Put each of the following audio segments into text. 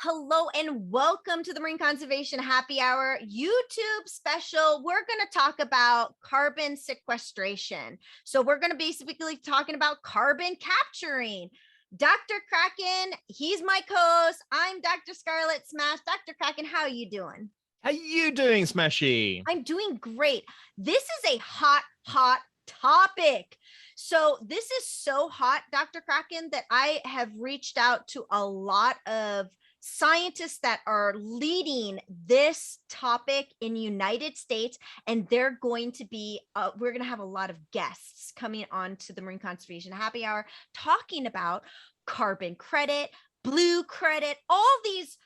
Hello and welcome to the Marine Conservation Happy Hour YouTube special. We're going to talk about carbon sequestration. So we're going to basically talking about carbon capturing. Dr. Craken, he's my co-host. I'm Dr. Scarlett Smash. Dr. Craken, how are you doing? How you doing, Smashy? I'm doing great. This is a hot topic. So this is so hot, Dr. Craken, that I have reached out to a lot of scientists that are leading this topic in United States, and they're going to be we're going to have a lot of guests coming on to the Marine Conservation Happy Hour talking about carbon credit, blue credit, all these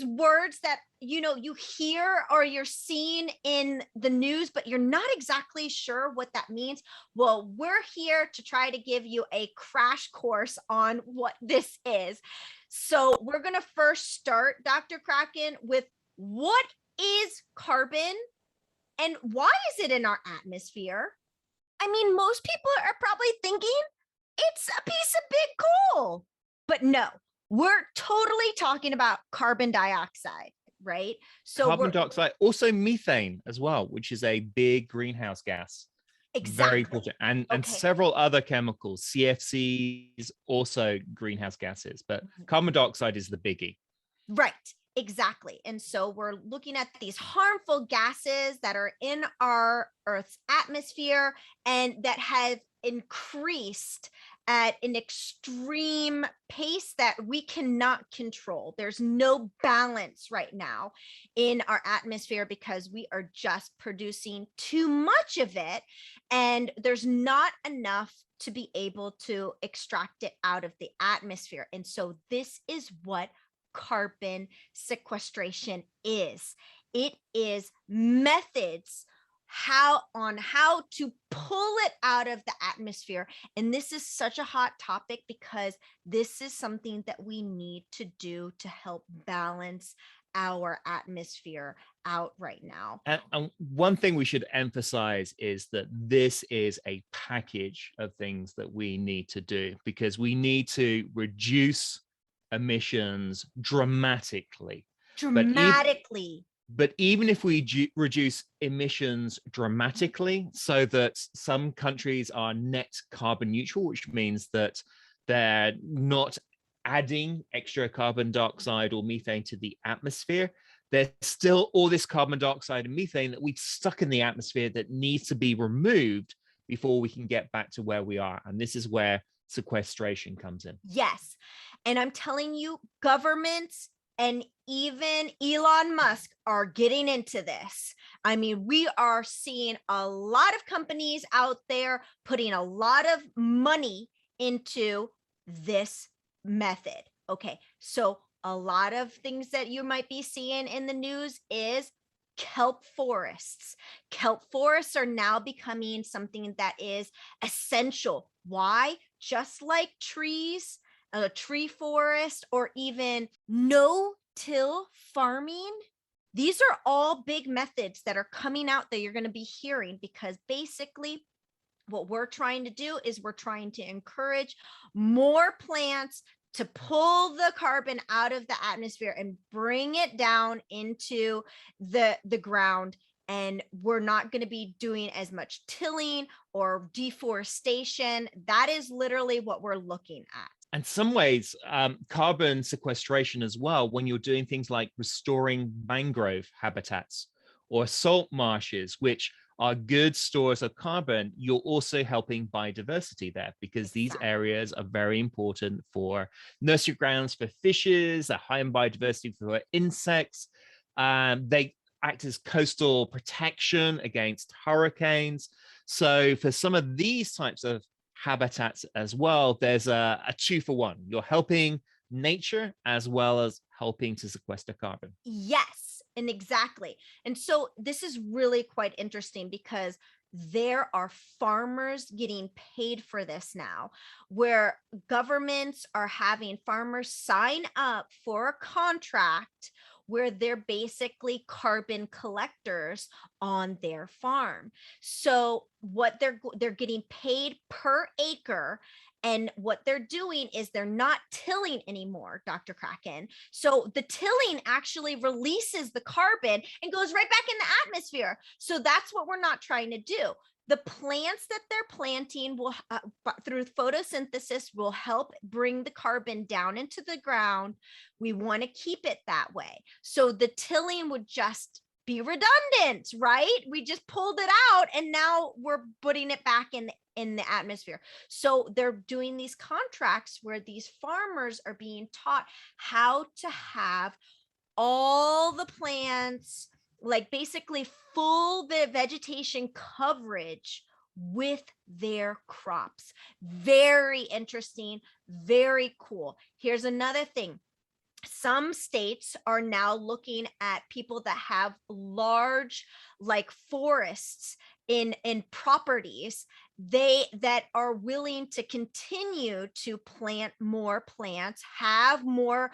words that you hear or you're seeing in the news, but you're not exactly sure what that means. Well, we're here to try to give you a crash course on what this is. So we're going to first start, Dr. Craken, with what is carbon and why is it in our atmosphere? I mean, most people are probably thinking it's a piece of big coal, but no, we're totally talking about carbon dioxide, right? So Carbon dioxide, also methane as well, which is a big greenhouse gas. Exactly. Very important. And several other chemicals, CFCs, also greenhouse gases, but carbon dioxide is the biggie. Right, exactly. And so we're looking at these harmful gases that are in our Earth's atmosphere and that have increased at an extreme pace that we cannot control. There's no balance right now in our atmosphere because we are just producing too much of it, and there's not enough to be able to extract it out of the atmosphere. And so this is what carbon sequestration is. It is methods how to pull it out of the atmosphere. And this is such a hot topic because this is something that we need to do to help balance our atmosphere out right now. And one thing we should emphasize is that this is a package of things that we need to do because we need to reduce emissions dramatically. But even if we reduce emissions dramatically so that some countries are net carbon neutral, which means that they're not adding extra carbon dioxide or methane to the atmosphere, there's still all this carbon dioxide and methane that we've stuck in the atmosphere that needs to be removed before we can get back to where we are. And this is where sequestration comes in. Yes. And I'm telling you, governments and even Elon Musk are getting into this. I mean, we are seeing a lot of companies out there putting a lot of money into this method. Okay, so a lot of things that you might be seeing in the news is kelp forests. Kelp forests are now becoming something that is essential. Why? Just like trees, a tree forest, or even no-till farming. These are all big methods that are coming out that you're going to be hearing, because basically what we're trying to do is we're trying to encourage more plants to pull the carbon out of the atmosphere and bring it down into the ground. And we're not going to be doing as much tilling or deforestation. That is literally what we're looking at. In some ways, carbon sequestration as well, when you're doing things like restoring mangrove habitats or salt marshes, which are good stores of carbon, you're also helping biodiversity there, because these areas are very important for nursery grounds for fishes, they're high in biodiversity for insects. They act as coastal protection against hurricanes. So for some of these types of habitats as well, there's a 2-for-1. You're helping nature as well as helping to sequester carbon. Yes, and exactly. And so this is really quite interesting because there are farmers getting paid for this now, where governments are having farmers sign up for a contract where they're basically carbon collectors on their farm. So what they're getting paid per acre, And what they're doing is they're not tilling anymore, Dr. Craken. So the tilling actually releases the carbon and goes right back in the atmosphere. So that's what we're not trying to do. The plants that they're planting will, through photosynthesis, will help bring the carbon down into the ground. We want to keep it that way. So the tilling would just be redundant, right? We just pulled it out and now we're putting it back in the atmosphere. So they're doing these contracts where these farmers are being taught how to have all the plants, like basically full vegetation coverage with their crops. Very interesting, very cool. Here's another thing. Some states are now looking at people that have large, like, forests in properties, that are willing to continue to plant more plants, have more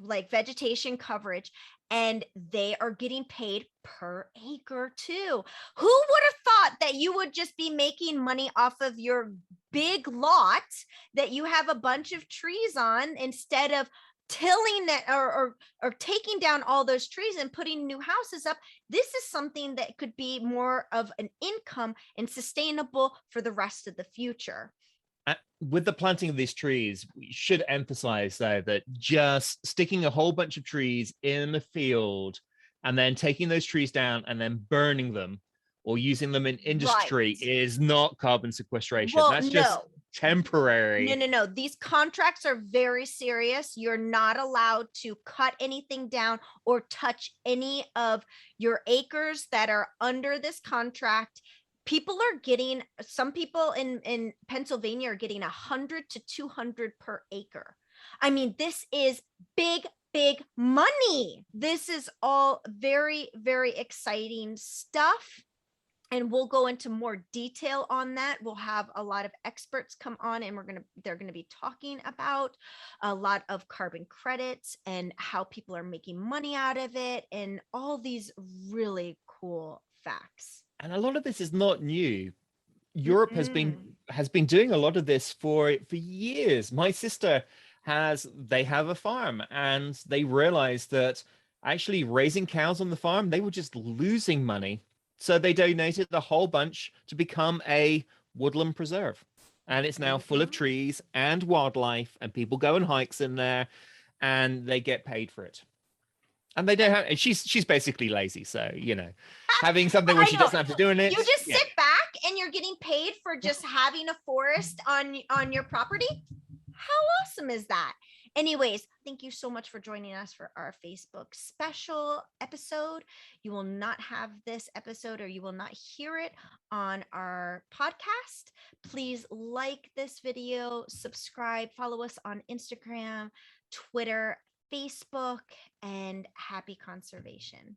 like vegetation coverage, and they are getting paid per acre too. Who would have thought that you would just be making money off of your big lot that you have a bunch of trees on, instead of tilling that, or taking down all those trees and putting new houses up? This is something that could be more of an income and sustainable for the rest of the future. With the planting of these trees, we should emphasize, though, that just sticking a whole bunch of trees in the field and then taking those trees down and then burning them or using them in industry Right. is not carbon sequestration. Well, That's just no. temporary. No. These contracts are very serious. You're not allowed to cut anything down or touch any of your acres that are under this contract. People are getting, some people in Pennsylvania are getting 100 to 200 per acre. I mean, this is big money. This is all very, very exciting stuff. And we'll go into more detail on that. We'll have a lot of experts come on, and they're going to be talking about a lot of carbon credits and how people are making money out of it, and all these really cool facts. And a lot of this is not new. Europe has Mm-mm. been doing a lot of this for years. My sister they have a farm, and they realized that actually raising cows on the farm, they were just losing money. So they donated a whole bunch to become a woodland preserve. And it's now full of Mhm. trees and wildlife, and people go on hikes in there, and they get paid for it. And they don't have, and she's basically lazy. So, having something where I she know. doesn't have to do it. You just Yeah. sit back and you're getting paid for just having a forest on your property. How awesome is that? Anyways, thank you so much for joining us for our Facebook special episode. You will not have this episode, or you will not hear it on our podcast. Please like this video, subscribe, follow us on Instagram, Twitter, Facebook, and happy conservation.